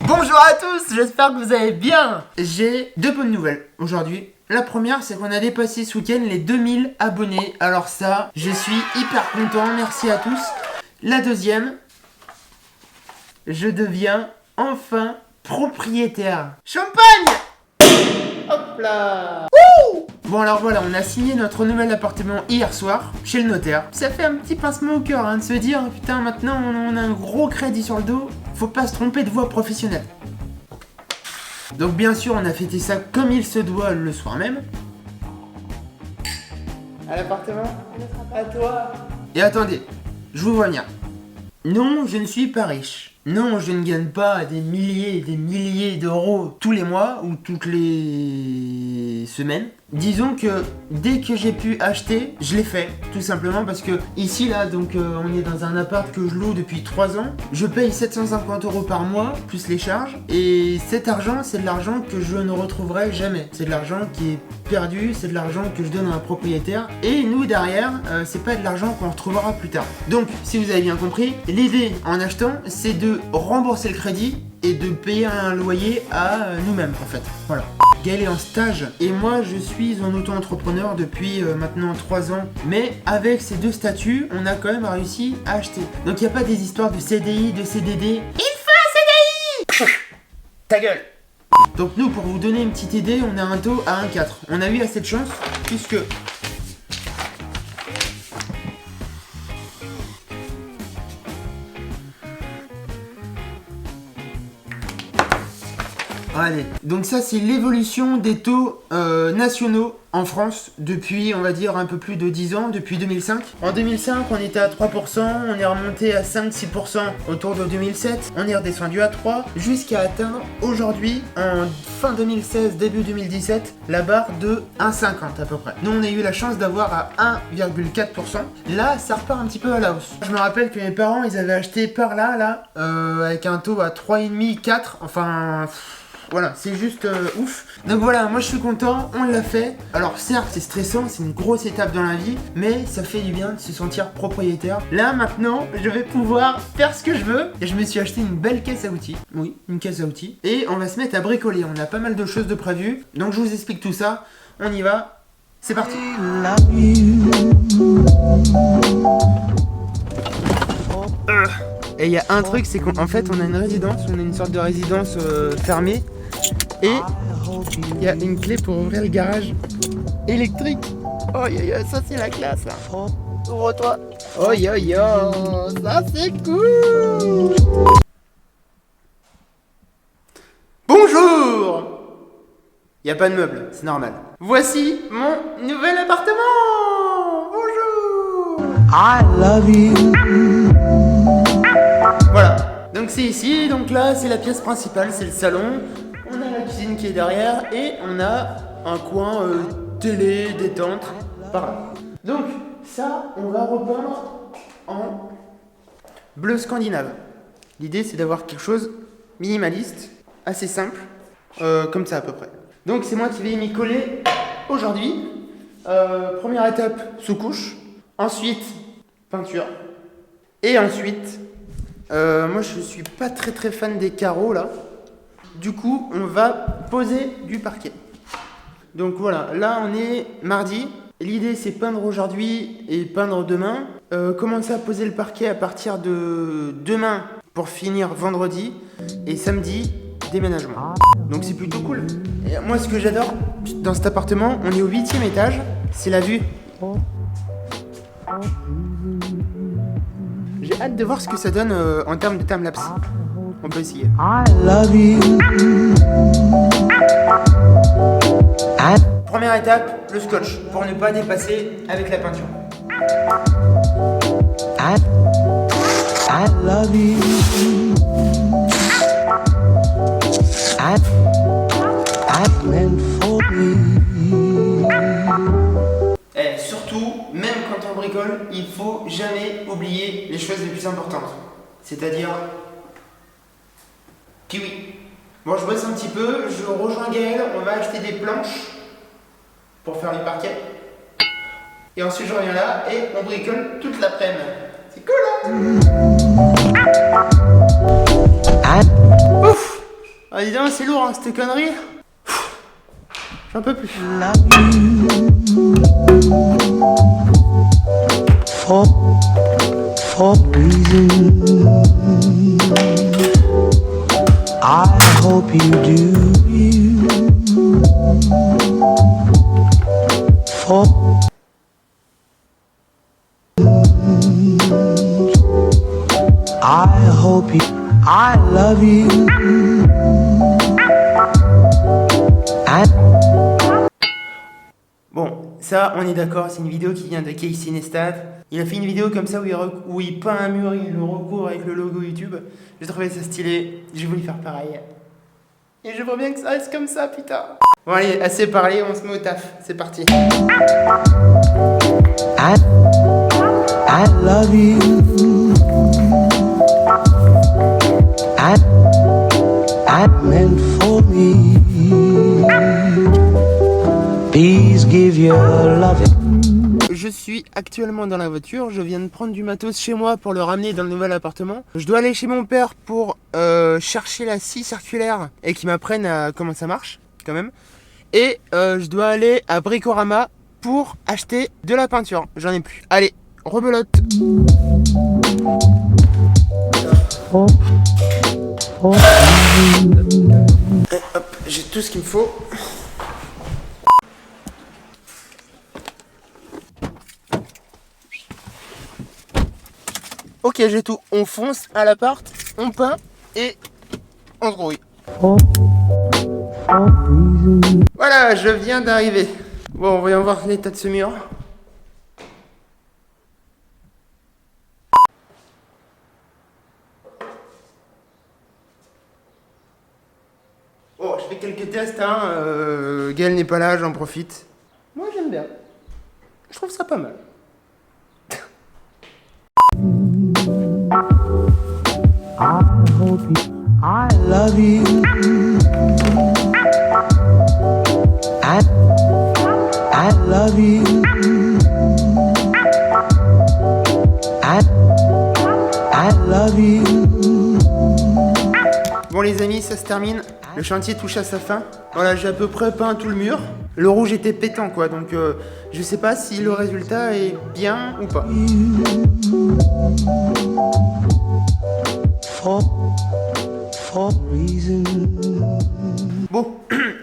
Bonjour à tous, j'espère que vous allez bien. J'ai deux bonnes nouvelles aujourd'hui. La première, c'est qu'on a dépassé ce week-end les 2000 abonnés. Alors ça, je suis hyper content, merci à tous. La deuxième, je deviens enfin propriétaire. Champagne! Hop là! Bon alors voilà, on a signé notre nouvel appartement hier soir, chez le notaire. Ça fait un petit pincement au cœur de se dire, putain maintenant on a un gros crédit sur le dos, faut pas se tromper de voie professionnelle. Donc bien sûr on a fêté ça comme il se doit le soir même. À l'appartement? À toi? Et attendez, je vous vois venir. Non, je ne suis pas riche. Non, je ne gagne pas des milliers et des milliers d'euros tous les mois ou toutes les semaines. Disons que dès que j'ai pu acheter, je l'ai fait, tout simplement parce que ici là, donc on est dans un appart que je loue depuis 3 ans. Je paye 750 € par mois, plus les charges. Et cet argent, c'est de l'argent que je ne retrouverai jamais. C'est de l'argent qui est perdu, c'est de l'argent que je donne à un propriétaire. Et nous derrière, c'est pas de l'argent qu'on retrouvera plus tard. Donc, si vous avez bien compris, l'idée en achetant, c'est de rembourser le crédit et de payer un loyer à nous-mêmes en fait. Voilà. Gaël est en stage et moi je suis un auto-entrepreneur depuis maintenant 3 ans. Mais avec ces deux statuts, on a quand même réussi à acheter. Donc il n'y a pas des histoires de CDI, de CDD. Il faut un CDI. Ta gueule. Donc nous, pour vous donner une petite idée, on a un taux à 1,4. On a eu assez de chance puisque... Allez, donc ça c'est l'évolution des taux nationaux en France depuis, on va dire, un peu plus de 10 ans, depuis 2005. En 2005, on était à 3%, on est remonté à 5-6% autour de 2007, on est redescendu à 3, jusqu'à atteindre aujourd'hui, en fin 2016, début 2017, la barre de 1,50 à peu près. Nous, on a eu la chance d'avoir à 1,4%. Là, ça repart un petit peu à la hausse. Je me rappelle que mes parents, ils avaient acheté par là, avec un taux à 3,5, 4, enfin... Voilà, c'est juste ouf. Donc voilà, moi je suis content, on l'a fait. Alors certes, c'est stressant, c'est une grosse étape dans la vie, mais ça fait du bien de se sentir propriétaire. Là maintenant, je vais pouvoir faire ce que je veux. Et je me suis acheté une belle caisse à outils. Oui, une caisse à outils. Et on va se mettre à bricoler. On a pas mal de choses de prévues. Donc je vous explique tout ça. On y va. C'est parti. Et il y a un truc, c'est qu'en fait on a une résidence, on a une sorte de résidence fermée. Et il y a une clé pour ouvrir le garage électrique. Oh ça c'est la classe là. Ouvre-toi. Oh ça c'est cool. Bonjour. Il n'y a pas de meubles, c'est normal. Voici mon nouvel appartement. Bonjour. I love you. Voilà. Donc c'est ici, donc là c'est la pièce principale, c'est le salon. On a la cuisine qui est derrière et on a un coin télé, détente, par là. Donc ça, on va repeindre en bleu scandinave. L'idée c'est d'avoir quelque chose minimaliste, assez simple, comme ça à peu près. Donc c'est moi qui vais m'y coller aujourd'hui. Première étape, sous-couche. Ensuite, peinture. Et ensuite... moi je suis pas très fan des carreaux là. Du coup on va poser du parquet. Donc voilà, là on est mardi. L'idée c'est peindre aujourd'hui et peindre demain. Commencer à poser le parquet à partir de demain pour finir vendredi. Et samedi, déménagement. Donc c'est plutôt cool. Et moi ce que j'adore dans cet appartement, on est au 8e étage. C'est la vue. J'ai hâte de voir ce que ça donne en termes de timelapse. On peut essayer. I love you. Première étape, le scotch, pour ne pas dépasser avec la peinture. I love you. I meant for me. Et surtout, même quand on bricole, il faut jamais oublier les choses les plus importantes. C'est-à-dire... kiwi. Bon, je bosse un petit peu, je rejoins Gaël, on va acheter des planches pour faire les parquets. Et ensuite je reviens là et on bricole toute l'après-midi. C'est cool hein. Ouf. Ah dis donc, c'est lourd hein, cette connerie. J'en peux plus. For reason, I hope you do you. For I hope you, I love you. And Bon, ça, on est d'accord, c'est une vidéo qui vient de Casey Neistat. Il a fait une vidéo comme ça où il peint un mur, il le recouvre avec le logo YouTube. J'ai trouvé ça stylé, j'ai voulu faire pareil. Et je vois bien que ça reste comme ça, putain. Bon allez, assez parlé, on se met au taf, c'est parti. I love you. I meant for me. Please give your loving. Je suis actuellement dans la voiture, je viens de prendre du matos chez moi pour le ramener dans le nouvel appartement. Je dois aller chez mon père pour chercher la scie circulaire et qu'il m'apprenne à comment ça marche, quand même. Et je dois aller à Bricorama pour acheter de la peinture, j'en ai plus. Allez, rebelote. Et hop, j'ai tout ce qu'il me faut. Ok, j'ai tout. On fonce à l'appart, on peint et on se grouille. Voilà, je viens d'arriver. Bon, voyons voir l'état de ce mur. Bon, je fais quelques tests, hein. Gaël n'est pas là, j'en profite. Moi, j'aime bien. Je trouve ça pas mal. I hope you, I love you. I love you. I love you. Bon les amis, ça se termine. Le chantier touche à sa fin. Voilà, j'ai à peu près peint tout le mur. Le rouge était pétant quoi, donc je sais pas si le résultat est bien ou pas. For reason. Bon,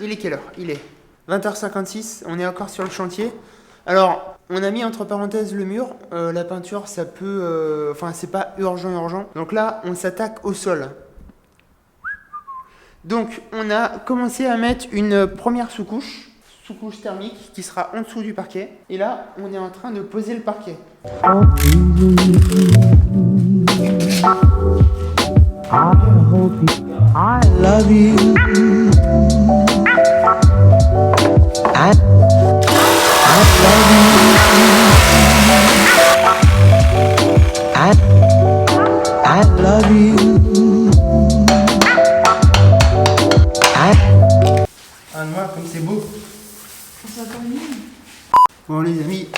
il est quelle heure? Il est 20h56, on est encore sur le chantier. Alors, on a mis entre parenthèses le mur. La peinture, ça peut... Enfin, c'est pas urgent. Donc là, on s'attaque au sol. Donc, on a commencé à mettre une première sous-couche thermique qui sera en dessous du parquet. Et là, on est en train de poser le parquet. I hope you, I love you. I love you. I love you. Ah, moi, comme c'est beau. Bon, les amis,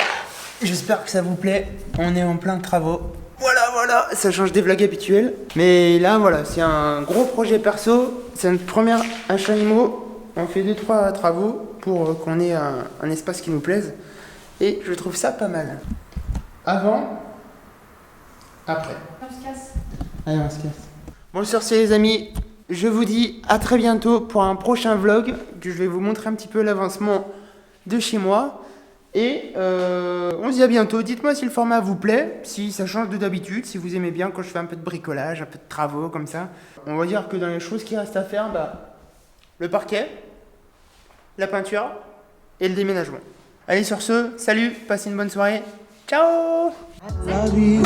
j'espère que ça vous plaît. On est en plein travaux. Voilà, ça change des vlogs habituels. Mais là, voilà, c'est un gros projet perso. C'est notre première achat IMO. On fait 2-3 travaux pour qu'on ait un espace qui nous plaise. Et je trouve ça pas mal. Avant, après. On se casse. Allez, on se casse. Bon, sur ce, les amis, je vous dis à très bientôt pour un prochain vlog que je vais vous montrer un petit peu l'avancement de chez moi. Et on se dit à bientôt. Dites-moi si le format vous plaît, si ça change de d'habitude, si vous aimez bien quand je fais un peu de bricolage, un peu de travaux comme ça. On va dire que dans les choses qui restent à faire, le parquet, la peinture et le déménagement. Allez, sur ce, salut, passez une bonne soirée. Ciao! I love you.